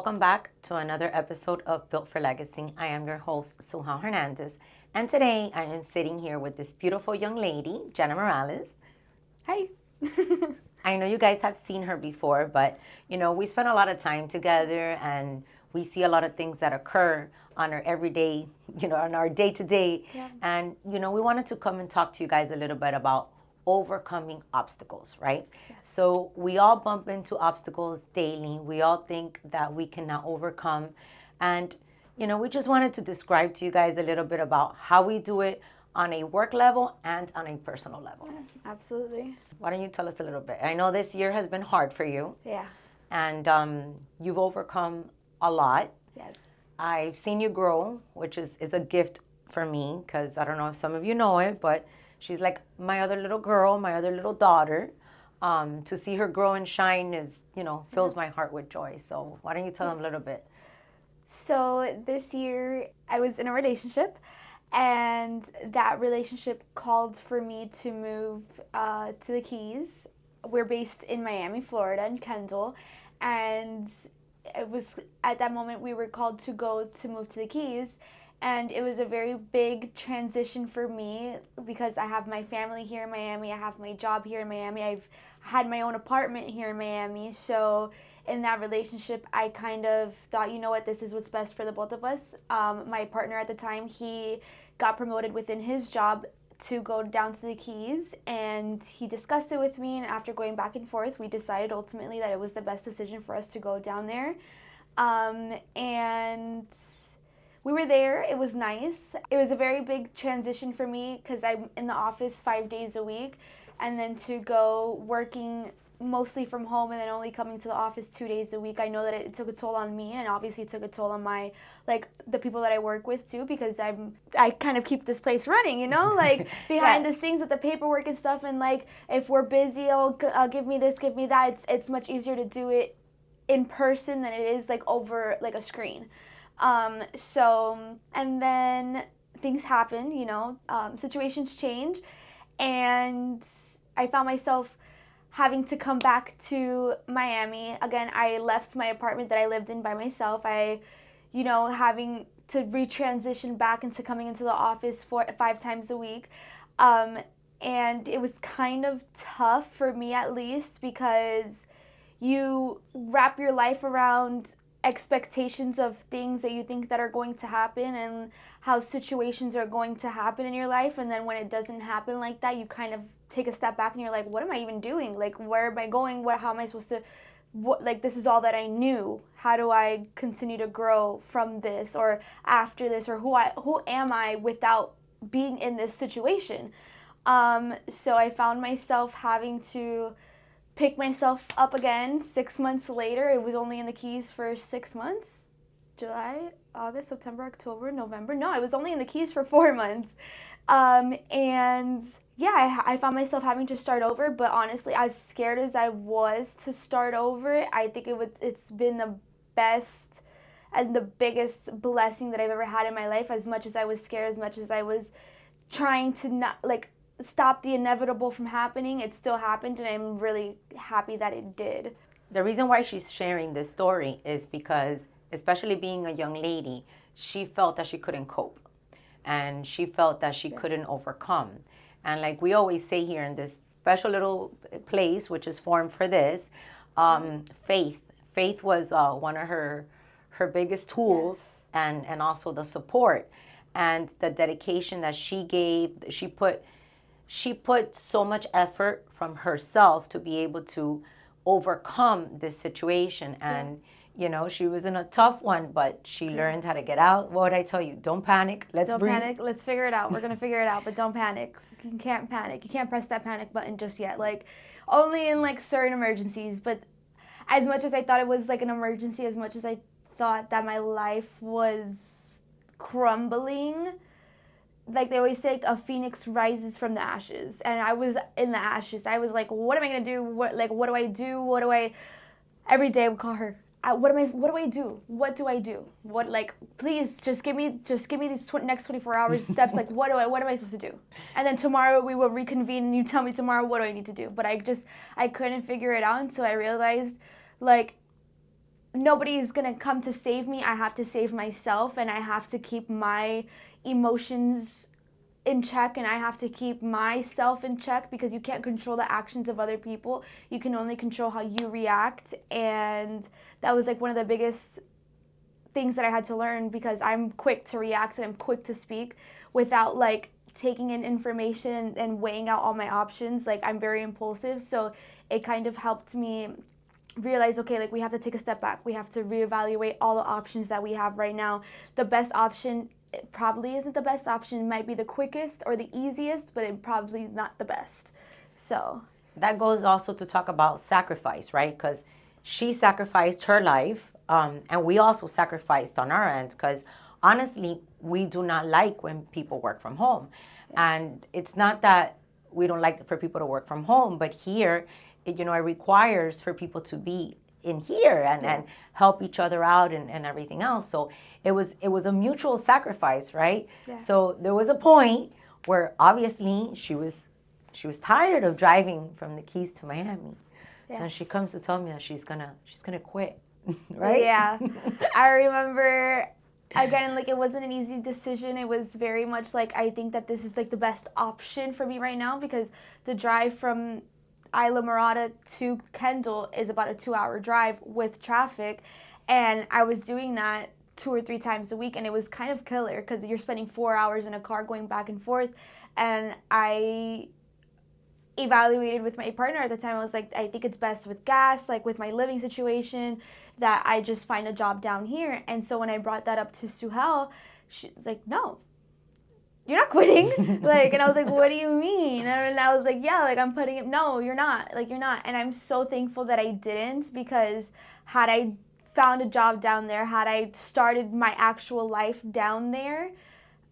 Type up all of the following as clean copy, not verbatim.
Welcome back to another episode of Built for Legacy. I am your host, Suheyl Hernandez, and today I am sitting here with this beautiful young lady, Jenna Morales. Hi. I know you guys have seen her before, but we spend a lot of time together and we see a lot of things that occur on our everyday, on our day to day. And, we wanted to come and talk to you guys a little bit about overcoming obstacles, right? Yes. So we all bump into obstacles daily. We all think that we cannot overcome. And, we just wanted to describe to you guys a little bit about how we do it on a work level and on a personal level. Absolutely. Why don't you tell us a little bit? I know this year has been hard for you. Yeah. And you've overcome a lot. Yes. I've seen you grow, which is a gift for me, because I don't know if some of you know it, but she's like my other little girl, my other little daughter. To see her grow and shine is, fills my heart with joy. So why don't you tell them a little bit? So this year I was in a relationship, and that relationship called for me to move to the Keys. We're based in Miami, Florida, in Kendall, and it was at that moment we were called to move to the Keys. And it was a very big transition for me because I have my family here in Miami. I have my job here in Miami. I've had my own apartment here in Miami. So in that relationship, I kind of thought, you know what, this is what's best for the both of us. My partner at the time, he got promoted within his job to go down to the Keys, and he discussed it with me. And after going back and forth, we decided ultimately that it was the best decision for us to go down there. And we were there. It was nice. It was a very big transition for me because I'm in the office 5 days a week, and then to go working mostly from home and then only coming to the office 2 days a week. I know that it took a toll on me, and obviously it took a toll on my, the people that I work with too, because I kind of keep this place running, behind the scenes with the paperwork and stuff. And if we're busy, I'll give me this, give me that. It's much easier to do it in person than it is over a screen. And then things happen, situations change, and I found myself having to come back to Miami. Again, I left my apartment that I lived in by myself. Having to retransition back into coming into the office 4 to 5 times a week. And it was kind of tough for me, at least, because you wrap your life around expectations of things that you think that are going to happen and how situations are going to happen in your life, and then when it doesn't happen like that, you kind of take a step back and you're like, what am I even doing? Where am I going? How am I supposed to, this is all that I knew. How do I continue to grow from this or after this, or who am I without being in this situation? So I found myself having to pick myself up again 6 months later. It was only in the Keys for 6 months. July, August, September, October, November. No, I was only in the Keys for 4 months. And yeah, I found myself having to start over. But honestly, as scared as I was to start over, I think it's been the best and the biggest blessing that I've ever had in my life. As much as I was scared, as much as I was trying to not stop the inevitable from happening, it still happened, and I'm really happy that it did. The reason why she's sharing this story is because, especially being a young lady, she felt that she couldn't cope, and she felt that she couldn't overcome. And like we always say here in this special little place, which is formed for this, faith was one of her biggest tools. Yes. And also the support and the dedication that she gave. She put so much effort from herself to be able to overcome this situation. And, she was in a tough one, but she learned how to get out. What would I tell you? Don't panic. Don't panic. Let's figure it out. We're going to figure it out, but don't panic. You can't panic. You can't press that panic button just yet. Only in certain emergencies. But as much as I thought it was an emergency, as much as I thought that my life was crumbling, they always say, a phoenix rises from the ashes, and I was in the ashes. I was like, what am I gonna do? What do I do? Every day I would call her. What do I do? What do I do? Please just give me these next 24 hours steps. What am I supposed to do? And then tomorrow we will reconvene, and you tell me tomorrow what do I need to do. But I couldn't figure it out, and so I realized, nobody's gonna come to save me. I have to save myself, and I have to keep my emotions in check, and I have to keep myself in check, because you can't control the actions of other people. You can only control how you react. And that was like one of the biggest things that I had to learn, because I'm quick to react and I'm quick to speak without like taking in information and weighing out all my options. Like, I'm very impulsive, so it kind of helped me realize, okay, like, we have to take a step back. We have to reevaluate all the options that we have right now. The best option, it probably isn't the best option. It might be the quickest or the easiest, but it probably not the best. So that goes also to talk about sacrifice, right? Because she sacrificed her life, and we also sacrificed on our end, because honestly, we do not like when people work from home. And it's not that we don't like for people to work from home, but here, it requires for people to be in here and help each other out and everything else. So it was a mutual sacrifice, right? Yeah. So there was a point where obviously she was tired of driving from the Keys to Miami. Yes. So she comes to tell me that she's gonna quit, right? Yeah. I remember, again, like, it wasn't an easy decision. It was very much like, I think that this is like the best option for me right now, because the drive from Isla Morada to Kendall is about a 2-hour drive with traffic, and I was doing that 2 or 3 times a week, and it was kind of killer, because you're spending 4 hours in a car going back and forth. And I evaluated with my partner at the time. I was like, I think it's best with gas, like with my living situation, that I just find a job down here. And so when I brought that up to Suheyl, she was like, no, you're not quitting. Like, and I was like, what do you mean? And I was like, yeah, like, I'm putting it, no, you're not. Like, you're not. And I'm so thankful that I didn't, because had I found a job down there, had I started my actual life down there,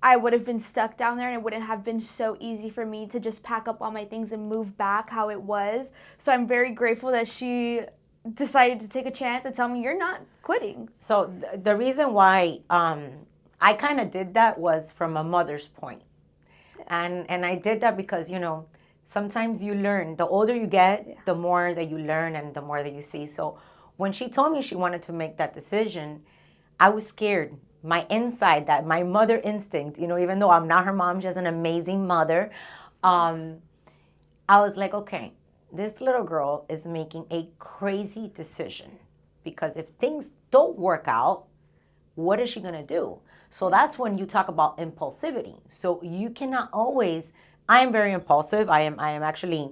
I would have been stuck down there, and it wouldn't have been so easy for me to just pack up all my things and move back how it was. So I'm very grateful that she decided to take a chance and tell me, you're not quitting. So the reason why I kind of did that was from a mother's point. And I did that because, sometimes you learn. The older you get, the more that you learn and the more that you see. So when she told me she wanted to make that decision, I was scared. My inside, that my mother instinct, even though I'm not her mom, she has an amazing mother. I was like, okay, this little girl is making a crazy decision, because if things don't work out, what is she going to do? So that's when you talk about impulsivity. So you cannot always, I am very impulsive. I am actually,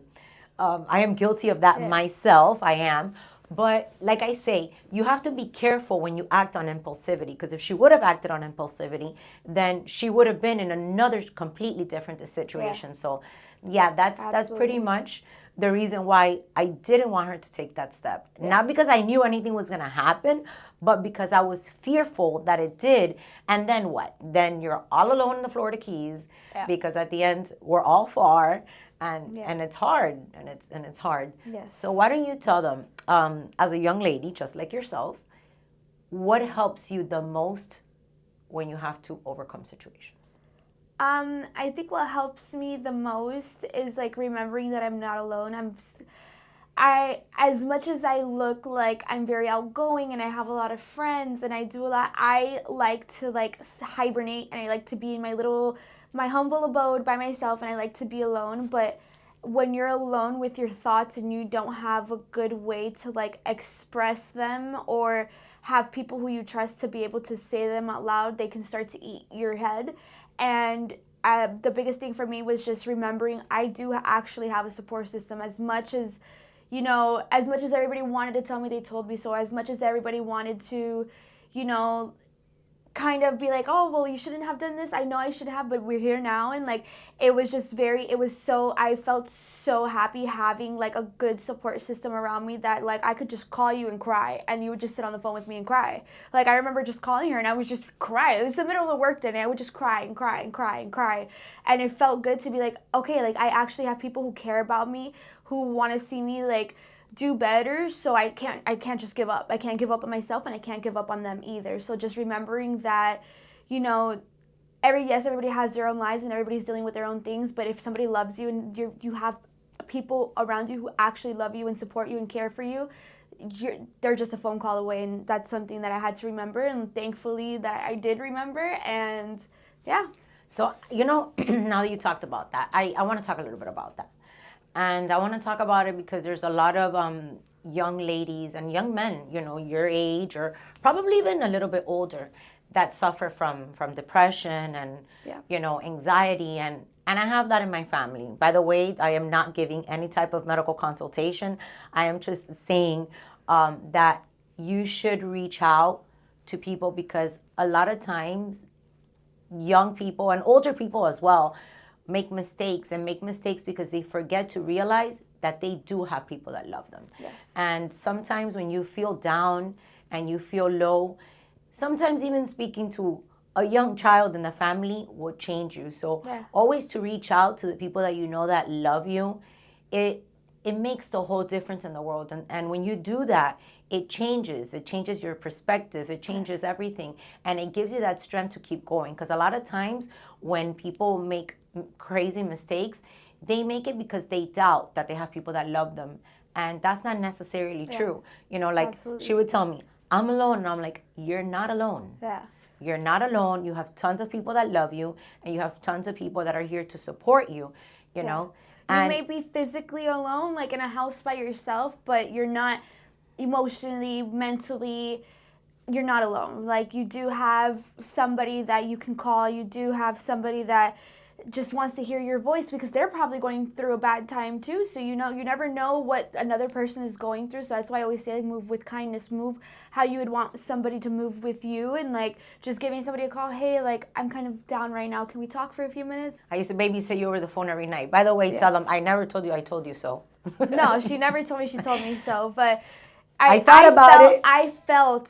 I am guilty of that myself. I am. But like I say, you have to be careful when you act on impulsivity, because if she would have acted on impulsivity, then she would have been in another completely different situation. So yeah, that's pretty much the reason why I didn't want her to take that step. Not because I knew anything was going to happen, but because I was fearful that it did. And then what? Then you're all alone in the Florida Keys, because at the end, we're all far. And it's hard, and it's hard. Yes. So why don't you tell them, as a young lady, just like yourself, what helps you the most when you have to overcome situations? I think what helps me the most is like remembering that I'm not alone. As much as I look like I'm very outgoing and I have a lot of friends and I do a lot, I like to like hibernate, and I like to be in my humble abode by myself, and I like to be alone. But when you're alone with your thoughts and you don't have a good way to like express them, or have people who you trust to be able to say them out loud, they can start to eat your head. And the biggest thing for me was just remembering I do actually have a support system. As much as everybody wanted to tell me they told me so, as much as everybody wanted to, kind of be like, oh, well, you shouldn't have done this. I know I should have, but we're here now. And like, I felt so happy having like a good support system around me, that like I could just call you and cry, and you would just sit on the phone with me and cry. Like, I remember just calling her and I would just cry. It was the middle of the work day, and I would just cry and cry and cry and cry. And it felt good to be like, okay, like I actually have people who care about me, who want to see me like do better. So I can't just give up. I can't give up on myself, and I can't give up on them either. So just remembering that, everybody has their own lives and everybody's dealing with their own things, but if somebody loves you and you have people around you who actually love you and support you and care for you, they're just a phone call away, and that's something that I had to remember, and thankfully that I did remember, and yeah. So, now that you talked about that, I want to talk a little bit about that. And I want to talk about it because there's a lot of young ladies and young men, your age or probably even a little bit older, that suffer from depression and, anxiety. And I have that in my family. By the way, I am not giving any type of medical consultation. I am just saying that you should reach out to people, because a lot of times young people and older people as well make mistakes because they forget to realize that they do have people that love them. Yes. And sometimes when you feel down and you feel low, sometimes even speaking to a young child in the family will change you. So always to reach out to the people that that love you, it makes the whole difference in the world. And when you do that, it changes your perspective, it changes everything, and it gives you that strength to keep going. Because a lot of times when people make crazy mistakes, they make it because they doubt that they have people that love them, and that's not necessarily true. Absolutely. She would tell me, I'm alone, and I'm like, you're not alone. You're not alone. You have tons of people that love you, and you have tons of people that are here to support you, know. You may be physically alone, like in a house by yourself, but you're not emotionally, mentally, you're not alone. Like, you do have somebody that you can call. You do have somebody that just wants to hear your voice, because they're probably going through a bad time too. So you never know what another person is going through. So that's why I always say, like, move with kindness, move how you would want somebody to move with you, and like just giving somebody a call. Hey, like, I'm kind of down right now. Can we talk for a few minutes? I used to babysit you over the phone every night. By the way, tell them I never told you I told you so. No, she never told me she told me so. But I thought about it. I felt.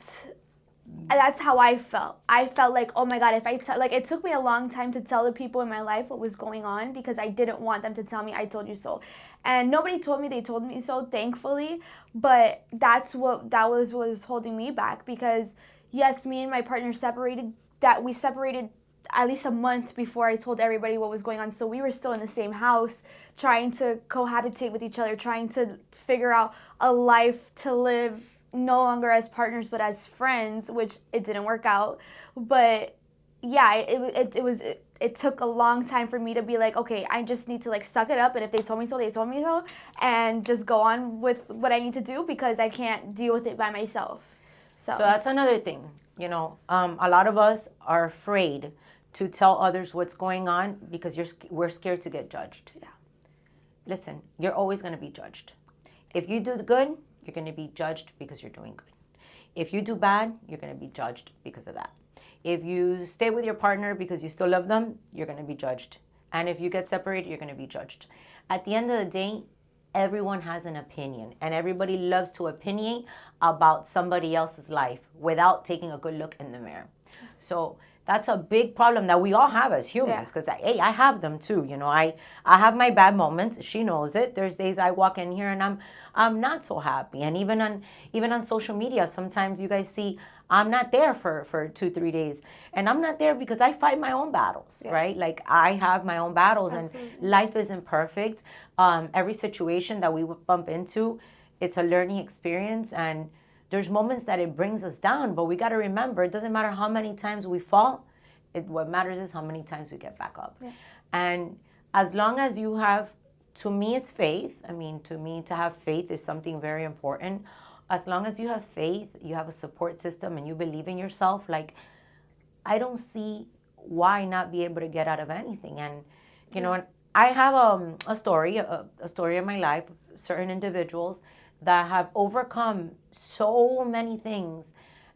That's how I felt. I felt like, oh my God, if it took me a long time to tell the people in my life what was going on, because I didn't want them to tell me I told you so. And nobody told me they told me so, thankfully. But that was what was holding me back, because yes, me and my partner separated. That we separated at least a month before I told everybody what was going on. So we were still in the same house, trying to cohabitate with each other, trying to figure out a life to live, no longer as partners but as friends, which it didn't work out. But yeah, it took a long time for me to be like, okay, I just need to like suck it up, and if they told me so, they told me so, and just go on with what I need to do, because I can't deal with it by myself. So that's another thing. A lot of us are afraid to tell others what's going on because we're scared to get judged. Yeah. Listen, you're always going to be judged. If you do good, you're going to be judged because you're doing good. If you do bad, you're going to be judged because of that. If you stay with your partner because you still love them, you're going to be judged. And if you get separated, you're going to be judged. At the end of the day, everyone has an opinion, and everybody loves to opinionate about somebody else's life without taking a good look in the mirror. So that's a big problem that we all have as humans, because I have them too. I have my bad moments. She knows it. There's days I walk in here and I'm not so happy. And even on social media, sometimes you guys see I'm not there for 2-3 days, and I'm not there because I fight my own battles, right? Like, I have my own battles. Absolutely. And life isn't perfect. Every situation that we bump into, it's a learning experience, and there's moments that it brings us down, but we got to remember, it doesn't matter how many times we fall. What matters is how many times we get back up. Yeah. And as long as you have, to me, it's faith. I mean, to me, to have faith is something very important. As long as you have faith, you have a support system, and you believe in yourself, like, I don't see why not be able to get out of anything. And, I have a story in my life, certain individuals that have overcome so many things,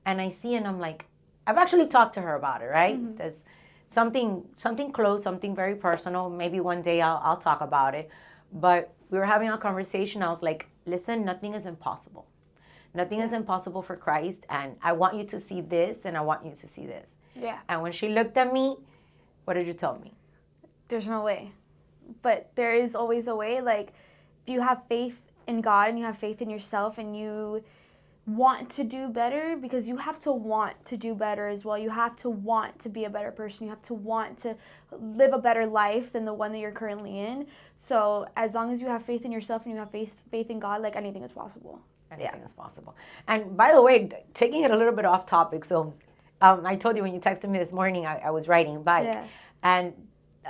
and I see, and I'm like, I've actually talked to her about it, right? Mm-hmm. There's something close, something very personal. Maybe one day I'll talk about it. But we were having a conversation. I was like, listen, nothing is impossible. Nothing is impossible for Christ, and I want you to see this, and I want you to see this. Yeah. And when she looked at me, what did you tell me? There's no way. But there is always a way. Like, if you have faith in God and you have faith in yourself, and you want to do better, because you have to want to do better as well. You have to want to be a better person. You have to want to live a better life than the one that you're currently in. So as long as you have faith in yourself and you have faith in God, like, anything is possible. Anything is possible. And by the way, taking it a little bit off topic. So I told you when you texted me this morning, I was riding a bike. Yeah. And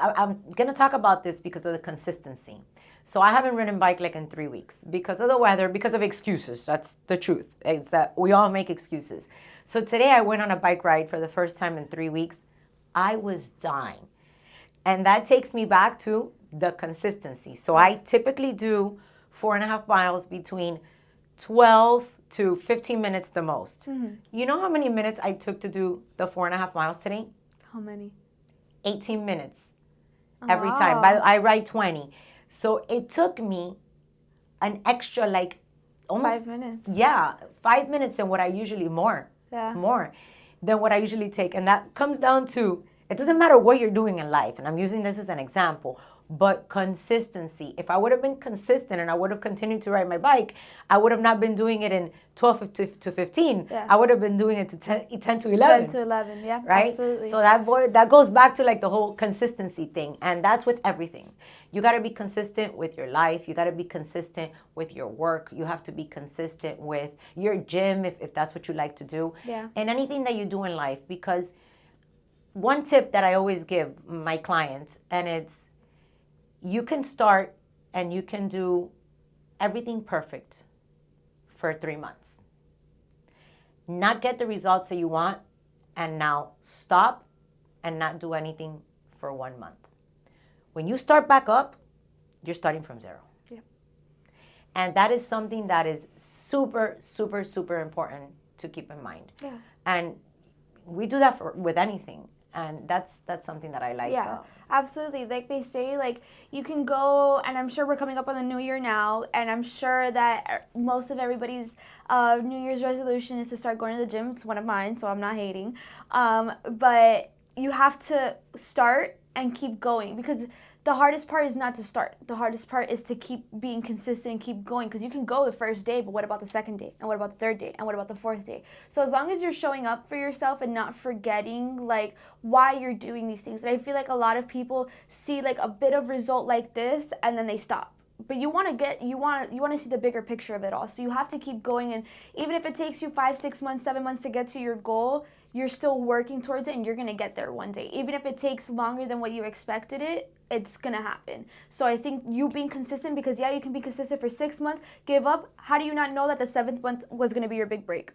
I'm going to talk about this because of the consistency. So I haven't ridden bike like in 3 weeks because of the weather, because of excuses. That's the truth. It's that we all make excuses. So today I went on a bike ride for the first time in 3 weeks. I was dying. And that takes me back to the consistency. So I typically do 4.5 miles between 12 to 15 minutes the most. You know how many minutes I took to do the 4.5 miles today? How many? 18 minutes every time. I ride 20. So it took me an extra like almost 5 minutes. Yeah, 5 minutes than what I usually more than what I usually take. And that comes down to, it doesn't matter what you're doing in life. And I'm using this as an example, but consistency. If I would have been consistent and I would have continued to ride my bike, I would have not been doing it in 12 to 15. Yeah. I would have been doing it to 10 to 11. 10 to 11, yeah, right? Absolutely. So that goes back to like the whole consistency thing. And that's with everything. You got to be consistent with your life. You got to be consistent with your work. You have to be consistent with your gym if that's what you like to do. Yeah. And anything that you do in life. Because one tip that I always give my clients, and it's, you can start and you can do everything perfect for 3 months. Not get the results that you want, and now stop and not do anything for 1 month. When you start back up, you're starting from zero. Yeah. And that is something that is super, super, super important to keep in mind. Yeah. And we do that with anything. And that's something that I like. Yeah, absolutely. Like they say, like you can go, and I'm sure we're coming up on the new year now, and I'm sure that most of everybody's New Year's resolution is to start going to the gym. It's one of mine, so I'm not hating. But you have to start and keep going, because the hardest part is not to start. The hardest part is to keep being consistent and keep going, because you can go the first day, but what about the second day? And what about the third day? And what about the fourth day? So as long as you're showing up for yourself and not forgetting like why you're doing these things. And I feel like a lot of people see like a bit of result like this and then they stop. But you want to see the bigger picture of it all. So you have to keep going, and even if it takes you 5, 6 months, 7 months to get to your goal, you're still working towards it, and you're going to get there one day. Even if it takes longer than what you expected it's going to happen. So I think you being consistent, because you can be consistent for 6 months, give up. How do you not know that the 7th month was going to be your big break?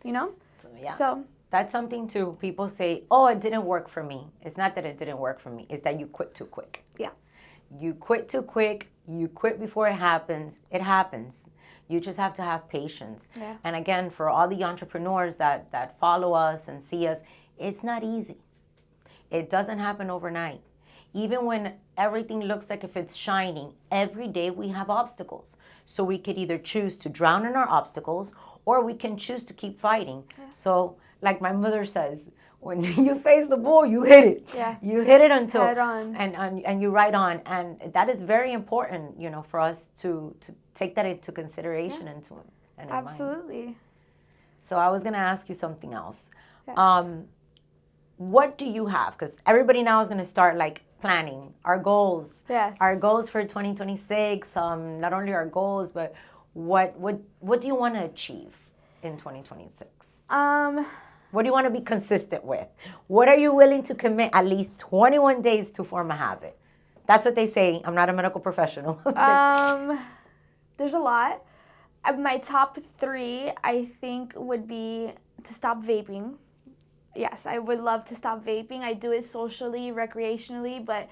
You know? So that's something too. People say, oh, it didn't work for me. It's not that it didn't work for me. It's that you quit too quick. Yeah. You quit too quick. You quit before it happens. It happens. You just have to have patience. Yeah. And again, for all the entrepreneurs that follow us and see us, it's not easy. It doesn't happen overnight. Even when everything looks like if it's shining, every day we have obstacles. So we could either choose to drown in our obstacles, or we can choose to keep fighting. Yeah. So like my mother says, when you face the bull, you hit it. Yeah. You hit it until head on. And you ride on. And that is very important, for us to take that into consideration and absolutely. Mind. So I was gonna ask you something else. Yes. What do you have? Because everybody now is gonna start like planning our goals. Yes. Our goals for 2026. Not only our goals, but what do you want to achieve in 2026? What do you want to be consistent with? What are you willing to commit at least 21 days to form a habit? That's what they say. I'm not a medical professional. There's a lot. My top 3, I think, would be to stop vaping. Yes, I would love to stop vaping. I do it socially, recreationally, but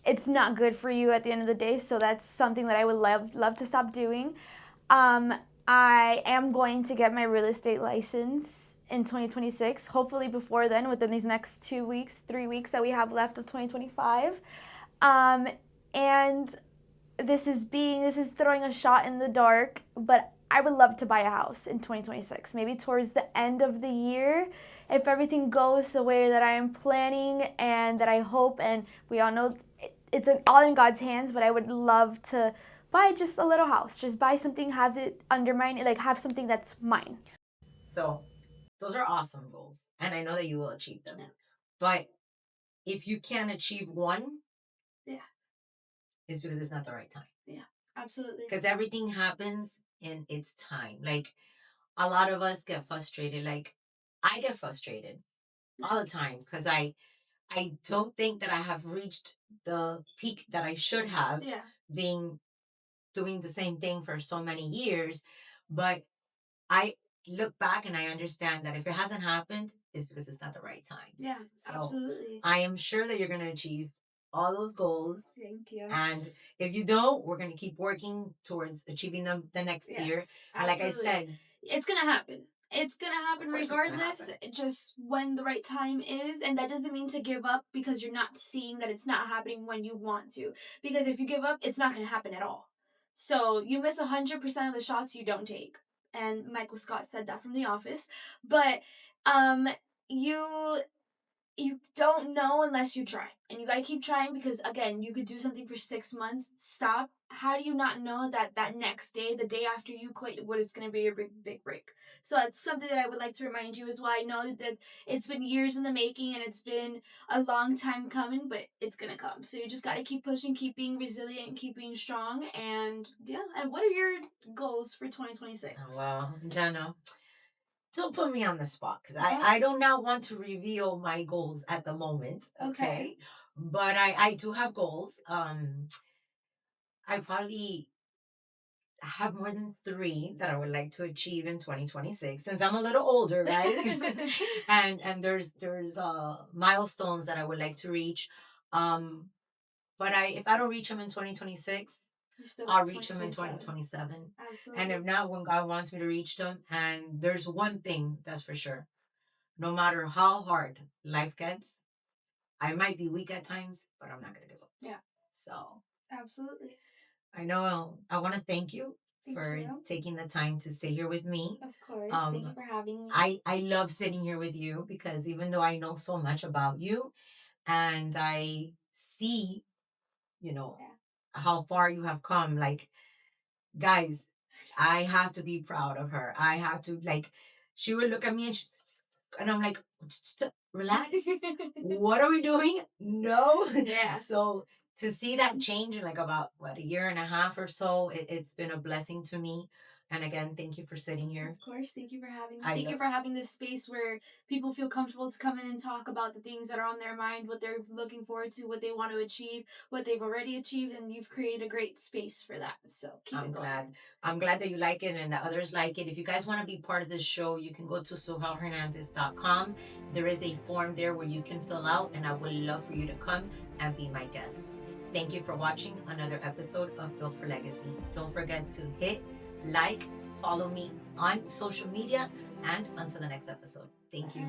it's not good for you at the end of the day. So that's something that I would love to stop doing. I am going to get my real estate license in 2026, hopefully before then, within these next 2 weeks, 3 weeks that we have left of 2025. And this is throwing a shot in the dark, but I would love to buy a house in 2026, maybe towards the end of the year, if everything goes the way that I am planning and that I hope. And we all know it's all in God's hands, but I would love to buy just a little house, just buy something, have it under mine, like have something that's mine. So those are awesome goals, and I know that you will achieve them. Yeah. But if you can't achieve one, it's because it's not the right time. Yeah, absolutely. Because everything happens in its time. Like a lot of us get frustrated. Like I get frustrated all the time because I don't think that I have reached the peak that I should have, being doing the same thing for so many years. But I look back and I understand that if it hasn't happened, it's because it's not the right time. Yeah, so absolutely. I am sure that you're going to achieve all those goals. Thank you. And if you don't, we're going to keep working towards achieving them the next year. And like I said, it's going to happen. It's going to happen regardless, just when the right time is. And that doesn't mean to give up because you're not seeing that it's not happening when you want to. Because if you give up, it's not going to happen at all. So you miss 100% of the shots you don't take. And Michael Scott said that from The Office. But you don't know unless you try. And you got to keep trying because, again, you could do something for 6 months, stop. How do you not know that next day, the day after you quit, what is going to be your big break? So that's something that I would like to remind you as well. I know that it's been years in the making and it's been a long time coming, but it's going to come. So you just got to keep pushing, keep being resilient, keep being strong. And yeah. And what are your goals for 2026? Well, Jenna, don't put me on the spot because I do not want to reveal my goals at the moment. Okay. But I do have goals. I probably have more than 3 that I would like to achieve in 2026 since I'm a little older, right? and there's milestones that I would like to reach. But if I don't reach them in 2026, I'll reach them in 2027. Absolutely. And if not, when God wants me to reach them, and there's one thing that's for sure. No matter how hard life gets, I might be weak at times, but I'm not going to give up. Yeah. So. Absolutely. I know. I want to thank you for taking the time to sit here with me. Of course. Thank you for having me. I love sitting here with you because even though I know so much about you and I see, how far you have come, like, guys, I have to be proud of her. I have to, like, she would look at me and I'm like, relax. What are we doing? No. Yeah. So to see that change in like about a year and a half or so, it's been a blessing to me. And again, thank you for sitting here. Of course, thank you for having me. Thank you for having this space where people feel comfortable to come in and talk about the things that are on their mind, what they're looking forward to, what they want to achieve, what they've already achieved, and you've created a great space for that. So keep it going. I'm glad that you like it and that others like it. If you guys want to be part of this show, you can go to SuheylHernandez.com. There is a form there where you can fill out, and I would love for you to come and be my guest. Thank you for watching another episode of Built for Legacy. Don't forget to hit like, follow me on social media, and until the next episode. Thank you.